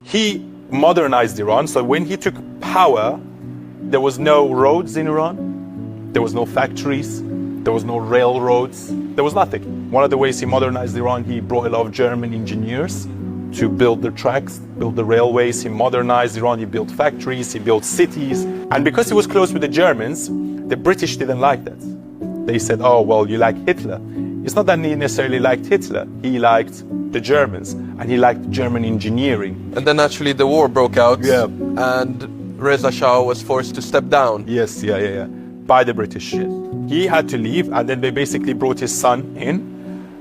He modernized Iran. So when he took power, there was no roads in Iran. There was no factories. There was no railroads. There was nothing. One of the ways he modernized Iran, he brought a lot of German engineers to build the tracks, build the railways. He modernized Iran. He built factories. He built cities. And because he was close with the Germans, the British didn't like that. They said, oh, well, you like Hitler. It's not that he necessarily liked Hitler. He liked the Germans, and he liked German engineering. And then actually the war broke out, Yeah. and Reza Shah was forced to step down. Yes, yeah. By the British. He had to leave, and then they basically brought his son in,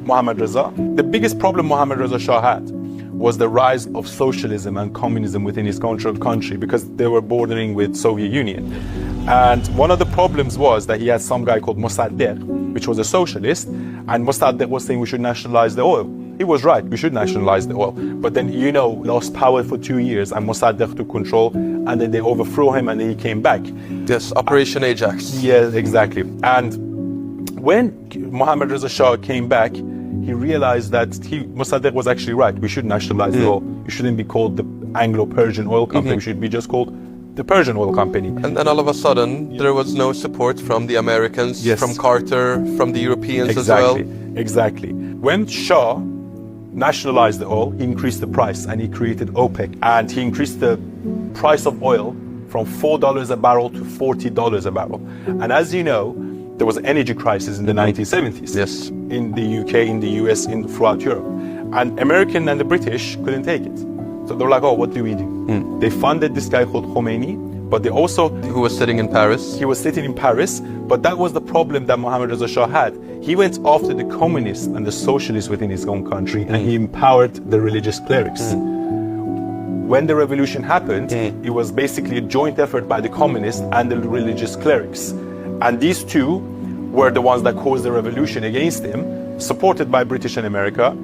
Mohammad Reza. The biggest problem Mohammad Reza Shah had was the rise of socialism and communism within his country, because they were bordering with Soviet Union. And one of the problems was that he had some guy called Mossadegh, which was a socialist, and Mossadegh was saying we should nationalize the oil. He was right, we should nationalize the oil. But then, lost power for 2 years, and Mossadegh took control, and then they overthrew him, and then he came back. Yes, Operation Ajax. Yeah, exactly. And when Mohammad Reza Shah came back, he realized that Mossadegh was actually right. We should nationalize the oil. It shouldn't be called the Anglo-Persian Oil Company. It should be just called the Persian Oil Company. And then all of a sudden, there was no support from the Americans, Yes. from Carter, from the Europeans as well. Exactly. When Shah nationalized the oil, he increased the price, and he created OPEC. And he increased the price of oil from $4 a barrel to $40 a barrel. And as you know, there was an energy crisis in the 1970s. Yes. In the UK, in the US, throughout Europe. And American and the British couldn't take it. So they were like, oh, what do we do? They funded this guy called Khomeini, but they also... Who was sitting in Paris. He was sitting in Paris, but that was the problem that Mohammad Reza Shah had. He went after the communists and the socialists within his own country, and he empowered the religious clerics. When the revolution happened, it was basically a joint effort by the communists and the religious clerics. And these two were the ones that caused the revolution against him, supported by British and America.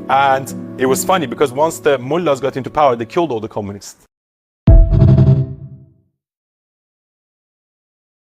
And it was funny because once the mullahs got into power, they killed all the communists.